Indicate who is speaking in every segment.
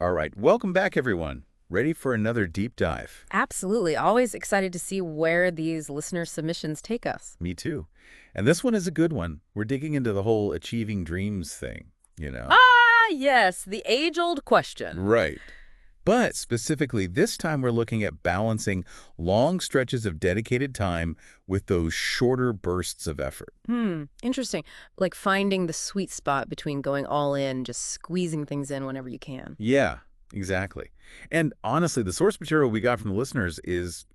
Speaker 1: All right, welcome back, everyone. Ready for another deep dive?
Speaker 2: Absolutely. Always excited to see where these listener submissions take us.
Speaker 1: Me too. And this one is a good one. We're digging into the whole achieving dreams thing, you know?
Speaker 2: Ah, yes, the age-old question.
Speaker 1: Right. But specifically, this time we're looking at balancing long stretches of dedicated time with those shorter bursts of effort.
Speaker 2: Interesting. Like finding the sweet spot between going all in, just squeezing things in whenever you can.
Speaker 1: Yeah, exactly. And honestly, the source material we got from the listeners is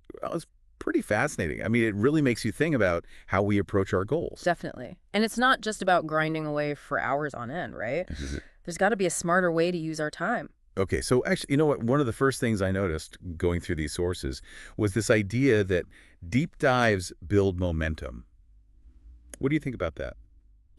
Speaker 1: pretty fascinating. I mean, it really makes you think about how we approach our goals.
Speaker 2: Definitely. And it's not just about grinding away for hours on end, right? There's got to be a smarter way to use our time.
Speaker 1: Okay, so actually, you know what? One of the first things I noticed going through these sources was this idea that deep dives build momentum. What do you think about that?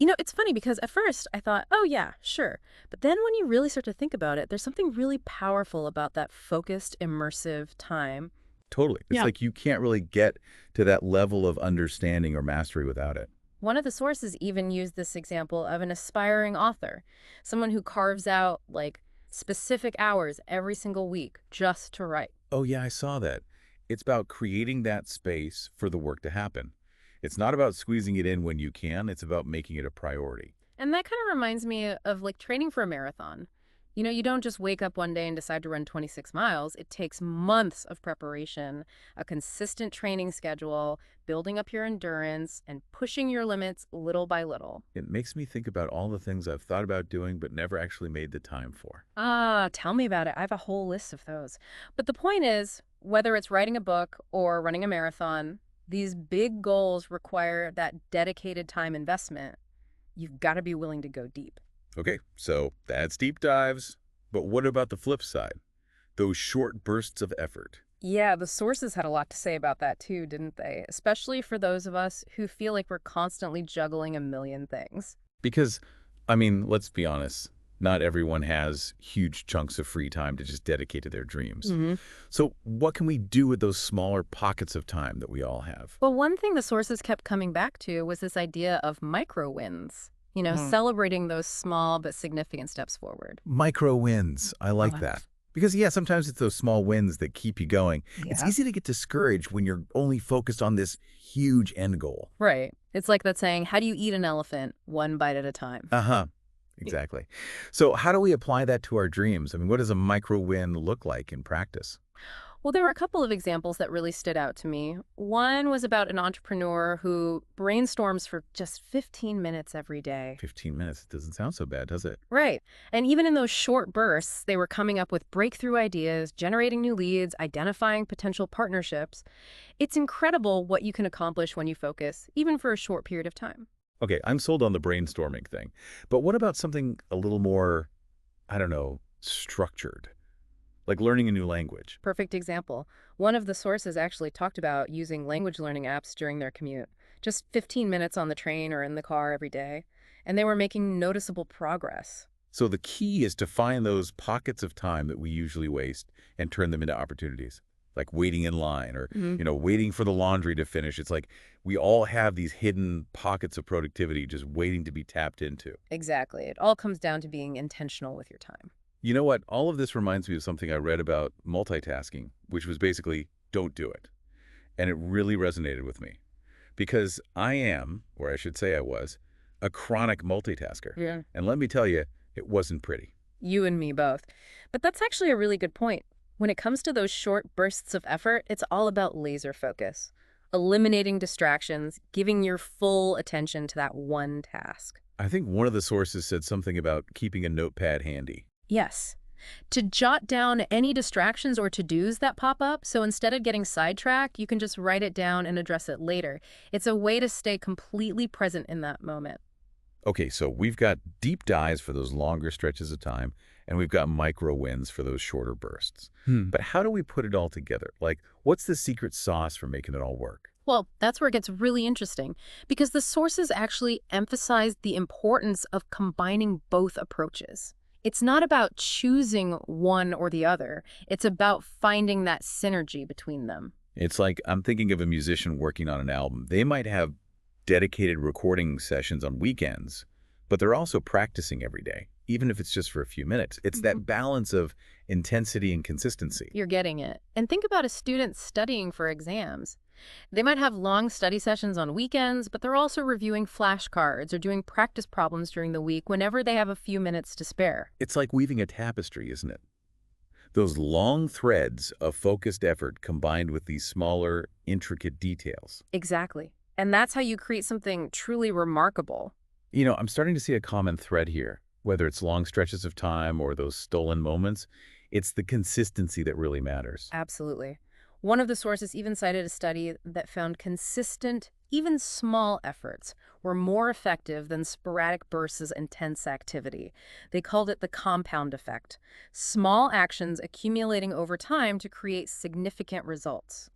Speaker 2: It's funny because at first I thought, oh, yeah, sure. But then when you really start to think about it, there's something really powerful about that focused, immersive time.
Speaker 1: Totally. It's
Speaker 2: Yeah.
Speaker 1: like you can't really get to that level of understanding or mastery without it.
Speaker 2: One of the sources even used this example of an aspiring author, someone who carves out like specific hours every single week just to write.
Speaker 1: Oh, yeah, I saw that. It's about creating that space for the work to happen. It's not about squeezing it in when you can, it's about making it a priority.
Speaker 2: And that kind of reminds me of like training for a marathon. You don't just wake up one day and decide to run 26 miles. It takes months of preparation, a consistent training schedule, building up your endurance, and pushing your limits little by little.
Speaker 1: It makes me think about all the things I've thought about doing but never actually made the time for.
Speaker 2: Ah, tell me about it. I have a whole list of those. But the point is, whether it's writing a book or running a marathon, these big goals require that dedicated time investment. You've got to be willing to go deep.
Speaker 1: Okay, so that's deep dives. But what about the flip side? Those short bursts of effort.
Speaker 2: Yeah, the sources had a lot to say about that too, didn't they? Especially for those of us who feel like we're constantly juggling a million things.
Speaker 1: Because, I mean, let's be honest, not everyone has huge chunks of free time to just dedicate to their dreams.
Speaker 2: hmm
Speaker 1: So what can we do with those smaller pockets of time that we all have?
Speaker 2: Well, one thing the sources kept coming back to was this idea of micro wins,
Speaker 1: Mm.
Speaker 2: celebrating those small but significant steps forward.
Speaker 1: Micro wins. I like that. Because, yeah, sometimes it's those small wins that keep you going. It's
Speaker 2: Yeah.
Speaker 1: easy to get discouraged when you're only focused on this huge end goal.
Speaker 2: Right. It's like that saying, how do you eat an elephant? One bite at a time.
Speaker 1: Uh-huh. Exactly. So how do we apply that to our dreams? I mean, what does a micro win look like in practice?
Speaker 2: Well, there were a couple of examples that really stood out to me. One was about an entrepreneur who brainstorms for just 15 minutes every day.
Speaker 1: 15 minutes. It doesn't sound so bad, does it?
Speaker 2: Right. And even in those short bursts, they were coming up with breakthrough ideas, generating new leads, identifying potential partnerships. It's incredible what you can accomplish when you focus, even for a short period of time.
Speaker 1: Okay, I'm sold on the brainstorming thing. But what about something a little more, I don't know, structured? Like learning a new language.
Speaker 2: Perfect example. One of the sources actually talked about using language learning apps during their commute, just 15 minutes on the train or in the car every day, and they were making noticeable progress.
Speaker 1: So the key is to find those pockets of time that we usually waste and turn them into opportunities. Like waiting in line or,
Speaker 2: hmm
Speaker 1: waiting for the laundry to finish. It's like we all have these hidden pockets of productivity just waiting to be tapped into.
Speaker 2: Exactly. It all comes down to being intentional with your time.
Speaker 1: You know what? All of this reminds me of something I read about multitasking, which was basically don't do it. And it really resonated with me because I am, or I should say I was, a chronic multitasker.
Speaker 2: Yeah.
Speaker 1: And let me tell you, it wasn't pretty.
Speaker 2: You and me both. But that's actually a really good point. When it comes to those short bursts of effort, it's all about laser focus, eliminating distractions, giving your full attention to that one task.
Speaker 1: I think one of the sources said something about keeping a notepad handy.
Speaker 2: Yes. To jot down any distractions or to-dos that pop up, so instead of getting sidetracked, you can just write it down and address it later. It's a way to stay completely present in that moment.
Speaker 1: Okay, so we've got deep dives for those longer stretches of time, and we've got micro wins for those shorter bursts. But how do we put it all together? Like, what's the secret sauce for making it all work?
Speaker 2: Well, that's where it gets really interesting because the sources actually emphasize the importance of combining both approaches. It's not about choosing one or the other. It's about finding that synergy between them.
Speaker 1: It's like I'm thinking of a musician working on an album. They might have dedicated recording sessions on weekends, but they're also practicing every day. even if it's just for a few minutes. It's
Speaker 2: Mhm.
Speaker 1: that balance of intensity and consistency.
Speaker 2: You're getting it. And think about a student studying for exams. They might have long study sessions on weekends, but they're also reviewing flashcards or doing practice problems during the week whenever they have a few minutes to spare.
Speaker 1: It's like weaving a tapestry, isn't it? Those long threads of focused effort combined with these smaller, intricate details.
Speaker 2: Exactly. And that's how you create something truly remarkable.
Speaker 1: I'm starting to see a common thread here, whether it's long stretches of time or those stolen moments. It's the consistency that really matters.
Speaker 2: Absolutely. One of the sources even cited a study that found consistent, even small efforts were more effective than sporadic bursts of intense activity. They called it the compound effect. Small actions accumulating over time to create significant results.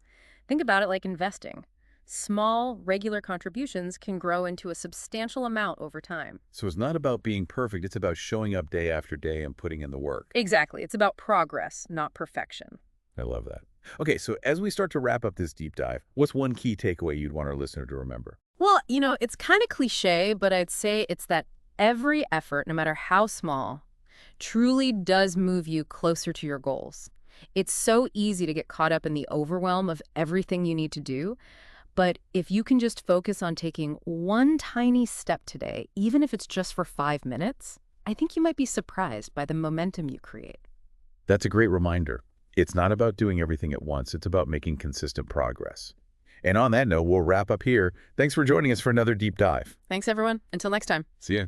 Speaker 2: Think about it like investing. Small, regular contributions can grow into a substantial amount over time.
Speaker 1: So it's not about being perfect, it's about showing up day after day and putting in the work.
Speaker 2: Exactly. It's about progress, not perfection.
Speaker 1: I love that. Okay, so as we start to wrap up this deep dive, what's one key takeaway you'd want our listener to remember?
Speaker 2: Well, it's kind of cliche, but I'd say it's that every effort, no matter how small, truly does move you closer to your goals. It's so easy to get caught up in the overwhelm of everything you need to do, but if you can just focus on taking one tiny step today, even if it's just for 5 minutes, I think you might be surprised by the momentum you create.
Speaker 1: That's a great reminder. It's not about doing everything at once, it's about making consistent progress. And on that note, we'll wrap up here. Thanks for joining us for another deep dive.
Speaker 2: Thanks, everyone. Until next time.
Speaker 1: See ya.